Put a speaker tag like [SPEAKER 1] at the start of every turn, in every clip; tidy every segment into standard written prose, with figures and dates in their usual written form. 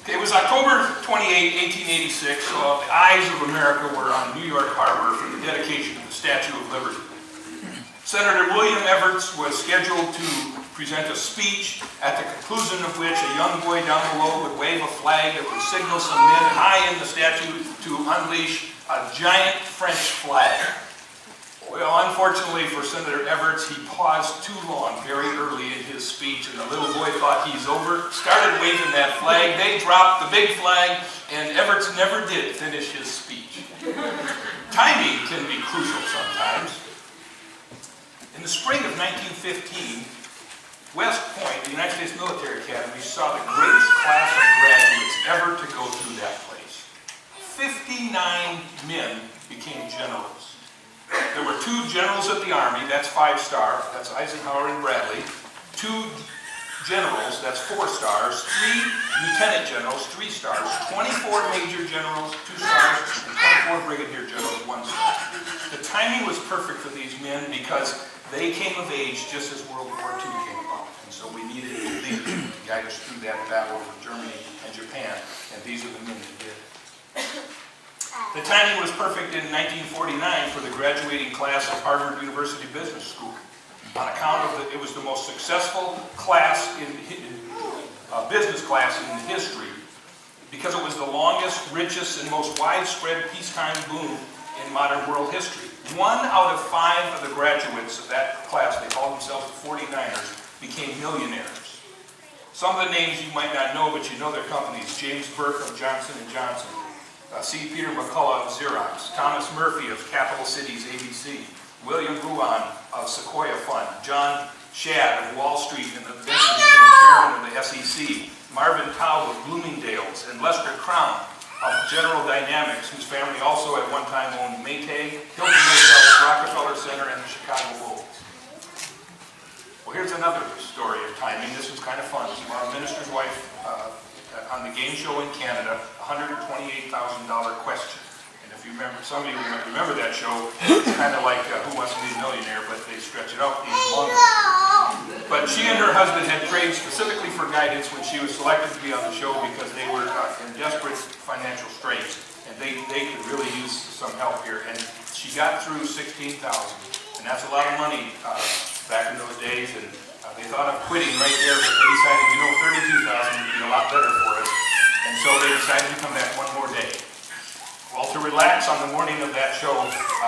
[SPEAKER 1] It was October 28, 1886, so the eyes of America were on New York Harbor for the dedication of the Statue of Liberty. Senator William Evarts was scheduled to present a speech, at the conclusion of which a young boy down below would wave a flag that would signal some men high in the statue to unleash a giant French flag. Well, unfortunately for Senator Evarts, he paused too long very early in his speech, and the little boy thought he's over, started waving that flag, they dropped the big flag, and Evarts never did finish his speech. Timing can be crucial sometimes. In the spring of 1915, West Point, the United States Military Academy, saw the greatest class of graduates ever to go through that place. 59 men became generals. There were 2 generals of the Army, that's 5-star, that's Eisenhower and Bradley. 2 generals, that's 4 stars. 3 lieutenant generals, 3 stars. 24 major generals, 2 stars. And 24 brigadier generals, 1 star. The timing was perfect for these men because they came of age just as World War II came about. And so we needed a leader to guide us through that battle over Germany and Japan. And these are the men that did. The timing was perfect in 1949 for the graduating class of Harvard University Business School. On account of it was the most successful class business class in history, because it was the longest, richest, and most widespread peacetime boom in modern world history. 1 out of 5 of the graduates of that class, they called themselves the 49ers, became millionaires. Some of the names you might not know, but you know their companies: James Burke of Johnson & Johnson, C. Peter McCullough of Xerox, Thomas Murphy of Capital Cities ABC, William Ruan of Sequoia Fund, John Shadd of Wall Street and eventually became chairman of the SEC, Marvin Taub of Bloomingdale's, and Lester Crown of General Dynamics, whose family also at one time owned Maytag, Hilton Hotels, Rockefeller Center, and the Chicago Bulls. Well, here's another story of timing. This was kind of fun. It's about a minister's wife on the game show in Canada, $128,000 question. And if you remember, some of you might remember that show. It's kind of like Who Wants to Be a Millionaire, but they stretch it out even longer. But she and her husband had prayed specifically for guidance when she was selected to be on the show because they were in desperate financial straits, and they could really use some help here. And she got through $16,000, and that's a lot of money back in those days. And they thought of quitting right there, but they decided, $32,000 would be a lot better for us. And so they decided to come back one more day. Well, to relax on the morning of that show,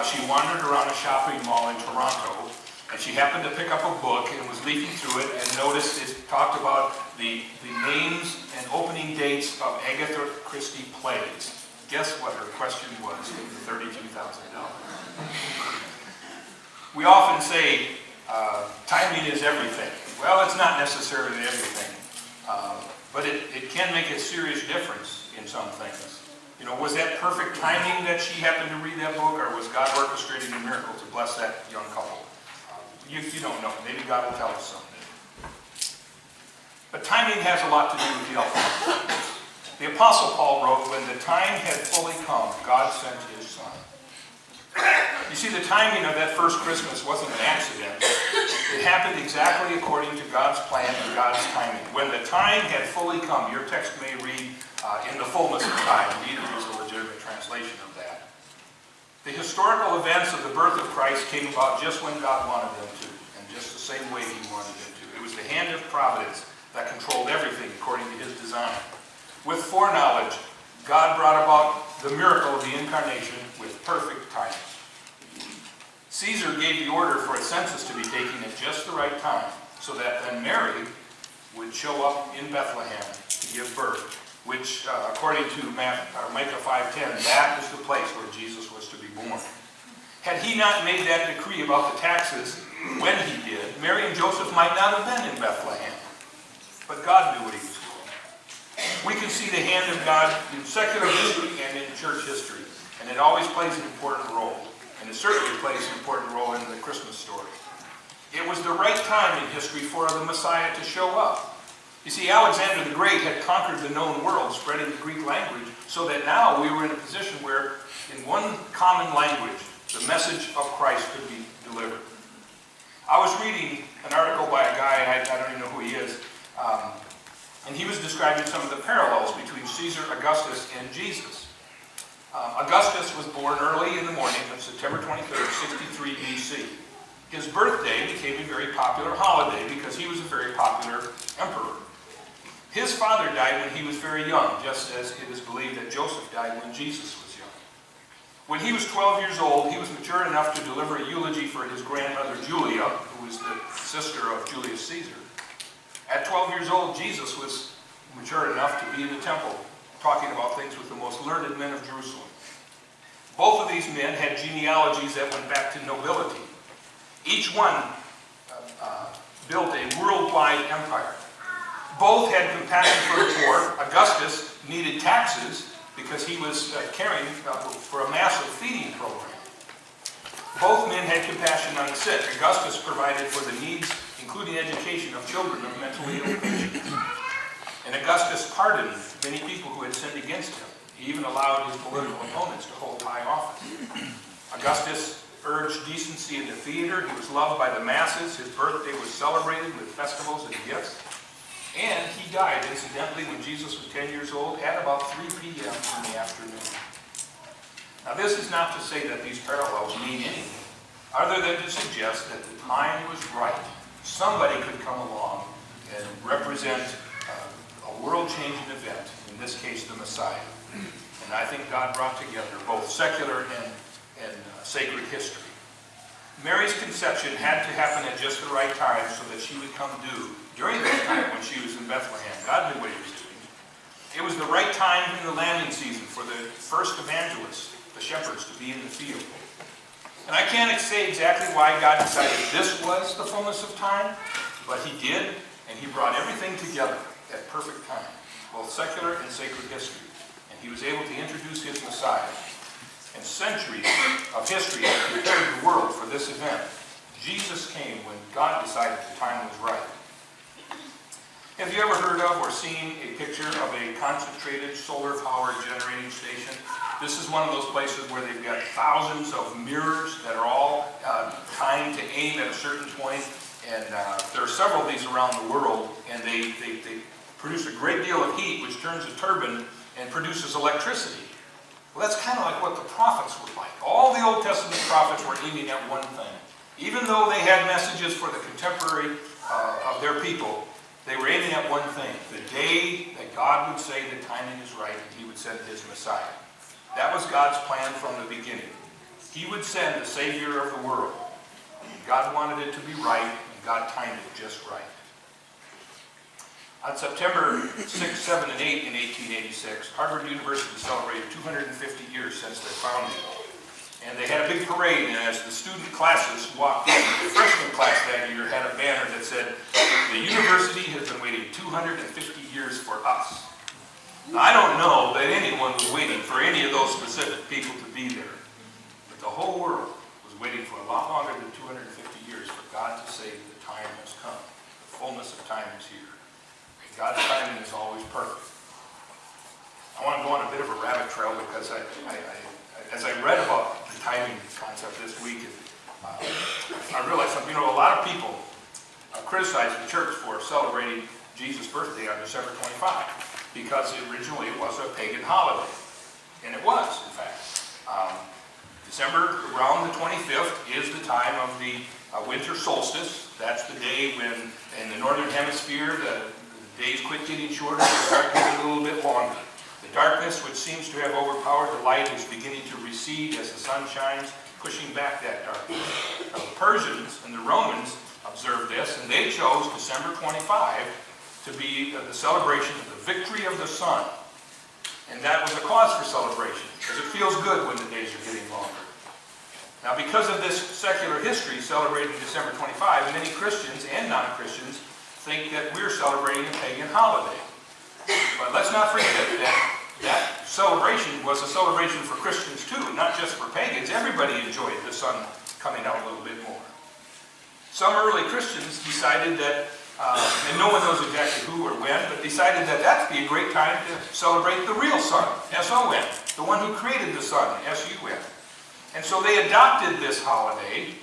[SPEAKER 1] she wandered around a shopping mall in Toronto, and she happened to pick up a book and was leafing through it and noticed it talked about the names and opening dates of Agatha Christie plays. Guess what her question was for the $32,000? We often say, timing is everything. Well, it's not necessarily everything, but it can make a serious difference in some things. Was that perfect timing that she happened to read that book, or was God orchestrating a miracle to bless that young couple? You don't know. Maybe God will tell us someday. But timing has a lot to do with the ultimate. The Apostle Paul wrote, "When the time had fully come, God sent his Son." You see, the timing of that first Christmas wasn't an accident. It happened exactly according to God's plan and God's timing. When the time had fully come, your text may read, in the fullness of time. Neither is a legitimate translation of that. The historical events of the birth of Christ came about just when God wanted them to, and just the same way he wanted them to. It was the hand of providence that controlled everything according to his design. With foreknowledge, God brought about the miracle of the incarnation with perfect timing. Caesar gave the order for a census to be taken at just the right time, so that then Mary would show up in Bethlehem to give birth, which, according to Micah 5:10, that is the place where Jesus was to be born. Had he not made that decree about the taxes when he did, Mary and Joseph might not have been in Bethlehem. But God knew what he was doing. We can see the hand of God in secular history and in church history, and it always plays an important role. And it certainly plays an important role in the Christmas story. It was the right time in history for the Messiah to show up. You see, Alexander the Great had conquered the known world, spreading the Greek language, so that now we were in a position where, in one common language, the message of Christ could be delivered. I was reading an article by a guy, I don't even know who he is, and he was describing some of the parallels between Caesar Augustus and Jesus. Augustus was born early in the morning of September 23rd, 63 BC. His birthday became a very popular holiday because he was a very popular emperor. His father died when he was very young, just as it is believed that Joseph died when Jesus was young. When he was 12 years old, he was mature enough to deliver a eulogy for his grandmother Julia, who was the sister of Julius Caesar. At 12 years old, Jesus was mature enough to be in the temple, talking about things with the most learned men of Jerusalem. Both of these men had genealogies that went back to nobility. Each one built a worldwide empire. Both had compassion for the poor. Augustus needed taxes because he was caring for a massive feeding program. Both men had compassion on the sick. Augustus provided for the needs, including education of children of mentally ill patients. And Augustus pardoned many people who had sinned against him. He even allowed his political opponents to hold high office. Augustus urged decency in the theater. He was loved by the masses. His birthday was celebrated with festivals and gifts. And he died, incidentally, when Jesus was 10 years old at about 3 p.m. in the afternoon. Now, this is not to say that these parallels mean anything, other than to suggest that the time was right. Somebody could come along and represent a world-changing event, in this case, the Messiah. And I think God brought together both secular and sacred history. Mary's conception had to happen at just the right time so that she would come due during that time when she was in Bethlehem. God knew what he was doing. It was the right time in the lambing season for the first evangelists, the shepherds, to be in the field. And I can't say exactly why God decided this was the fullness of time, but he did, and he brought everything together at perfect time, both secular and sacred history. And he was able to introduce his Messiah. And centuries of history have prepared the world for this event. Jesus came when God decided the time was right. Have you ever heard of or seen a picture of a concentrated solar power generating station? This is one of those places where they've got thousands of mirrors that are all timed to aim at a certain point. And there are several of these around the world, and they produce a great deal of heat, which turns a turbine and produces electricity. Well, that's kind of like what the prophets were like. All the Old Testament prophets were aiming at one thing. Even though they had messages for the contemporary of their people, they were aiming at one thing: the day that God would say the timing is right and he would send his Messiah. That was God's plan from the beginning. He would send the Savior of the world. God wanted it to be right, and God timed it just right. On September 6, 7, and 8 in 1886, Harvard University celebrated 250 years since their founding. And they had a big parade, and as the student classes walked in, the freshman class that year had a banner that said, "The university has been waiting 250 years for us." Now, I don't know that anyone was waiting for any of those specific people to be there, but the whole world was waiting for a lot longer than 250 years for God to say the time has come. The fullness of time is here. And God's timing is always perfect. I want to go on a bit of a rabbit trail because as I read about the timing concept this week, I realized something. A lot of people criticize the church for celebrating Jesus' birthday on December 25 because originally it was a pagan holiday. And it was, in fact. December, around the 25th, is the time of the winter solstice. That's the day when, in the northern hemisphere, the days quit getting shorter and start getting a little bit longer. The darkness, which seems to have overpowered the light, is beginning to recede as the sun shines, pushing back that darkness. Now, the Persians and the Romans observed this, and they chose December 25 to be the celebration of the victory of the sun. And that was a cause for celebration, because it feels good when the days are getting longer. Now, because of this secular history celebrating December 25, many Christians and non-Christians think that we're celebrating a pagan holiday. But let's not forget that celebration was a celebration for Christians too, not just for pagans. Everybody enjoyed the sun coming out a little bit more. Some early Christians decided that, and no one knows exactly who or when, but decided that that'd be a great time to celebrate the real sun, S-O-N, the one who created the sun, S-U-N. And so they adopted this holiday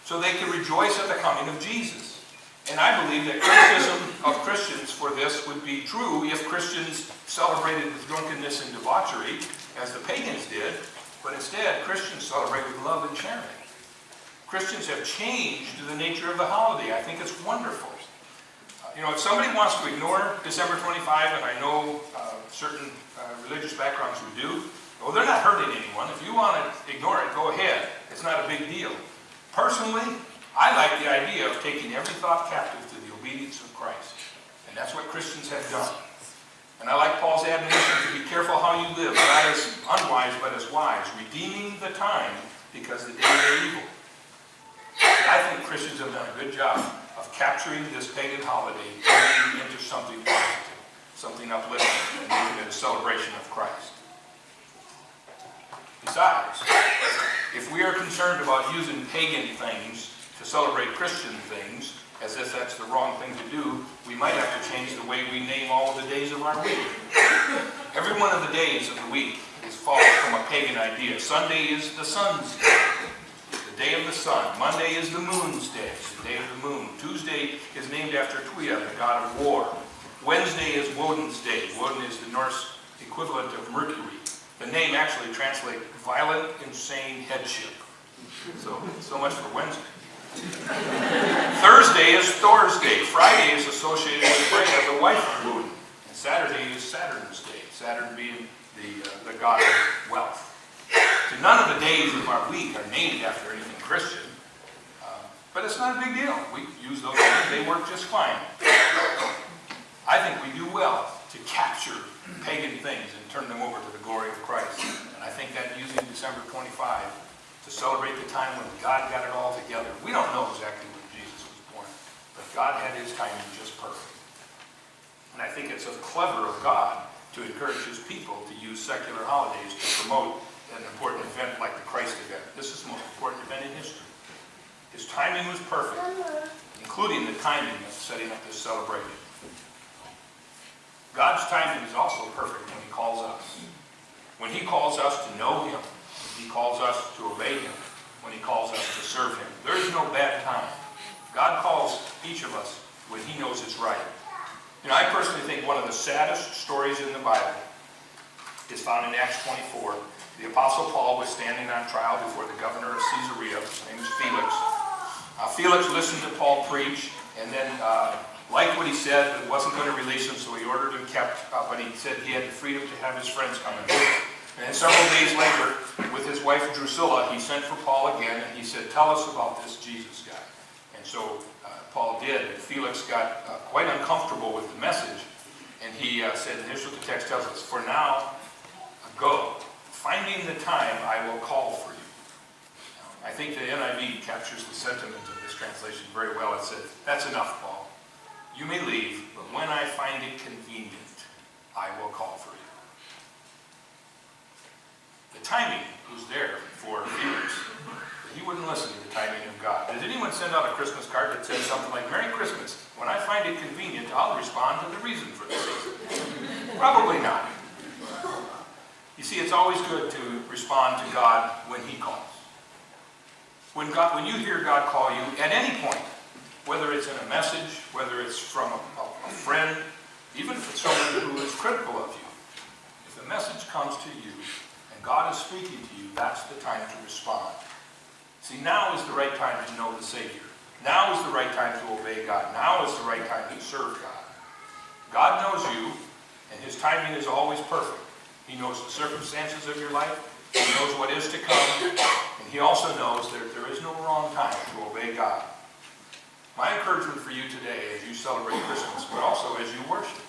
[SPEAKER 1] so they could rejoice at the coming of Jesus. And I believe that criticism of Christians for this would be true if Christians celebrated with drunkenness and debauchery, as the pagans did, but instead Christians celebrate with love and charity. Christians have changed the nature of the holiday. I think it's wonderful. If somebody wants to ignore December 25, and I know certain religious backgrounds who do, well, they're not hurting anyone. If you want to ignore it, go ahead. It's not a big deal. Personally, I like the idea of taking every thought captive to the obedience of Christ. And that's what Christians have done. And I like Paul's admonition to be careful how you live, not as unwise but as wise, redeeming the time because the days are evil. And I think Christians have done a good job of capturing this pagan holiday and turning it into something positive, something uplifting, and making it a celebration of Christ. Besides, if we are concerned about using pagan things to celebrate Christian things, as if that's the wrong thing to do, we might have to change the way we name all of the days of our week. Every one of the days of the week is fallen from a pagan idea. Sunday is the sun's day, the day of the sun. Monday is the moon's day, the day of the moon. Tuesday is named after Tuia, the god of war. Wednesday is Woden's day. Woden is the Norse equivalent of Mercury. The name actually translates violent, insane headship. So much for Wednesday. Thursday is Thor's day. Friday is associated with Freya, the wife of Woden. And Saturday is Saturn's day. Saturn being the god of wealth. So none of the days of our week are named after anything Christian. But it's not a big deal. We use those things. They work just fine. I think we do well to capture pagan things and turn them over to the glory of Christ. And I think that using December 25 to celebrate the time when God got it all together. We don't know exactly when Jesus was born, but God had his timing just perfect. And I think it's clever of God to encourage his people to use secular holidays to promote an important event like the Christ event. This is the most important event in history. His timing was perfect, including the timing of setting up this celebration. God's timing is also perfect when he calls us. When he calls us to know him, he calls us to obey him, when he calls us to serve him. There is no bad time. God calls each of us when he knows it's right. I personally think one of the saddest stories in the Bible is found in Acts 24. The Apostle Paul was standing on trial before the governor of Caesarea. His name is Felix. Felix listened to Paul preach, and then liked what he said, but wasn't going to release him, so he ordered him kept, but he said he had the freedom to have his friends come and visit. And then several days later, with his wife Drusilla, he sent for Paul again, and he said, tell us about this Jesus guy. And so Paul did, and Felix got quite uncomfortable with the message, and he said, and here's what the text tells us, for now, go, finding the time I will call for you. I think the NIV captures the sentiment of this translation very well. It said, that's enough, Paul. You may leave, but when I find it convenient, I will call for you. The timing was there for Felix, but he wouldn't listen to the timing of God. Did anyone send out a Christmas card that said something like, Merry Christmas, when I find it convenient, I'll respond to the reason for the season? Probably not. You see, it's always good to respond to God when he calls. When you hear God call you at any point, whether it's in a message, whether it's from a friend, even if it's someone who is critical of you, if the message comes to you and God is speaking to you, that's the time to respond. See, now is the right time to know the Savior. Now is the right time to obey God. Now is the right time to serve God. God knows you, and his timing is always perfect. He knows the circumstances of your life. He knows what is to come. And he also knows that there is no wrong time to obey God. My encouragement for you today as you celebrate Christmas, but also as you worship,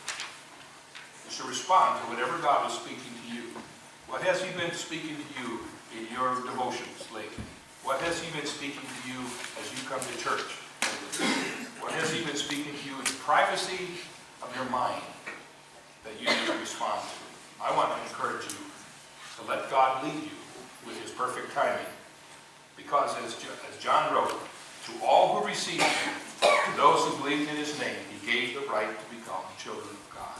[SPEAKER 1] is to respond to whatever God is speaking to you. What has he been speaking to you in your devotions lately? What has he been speaking to you as you come to church? What has he been speaking to you in the privacy of your mind that you need to respond to? I want to encourage you to let God lead you with his perfect timing. Because as John wrote, to all who received him, to those who believed in his name, he gave the right to become children of God.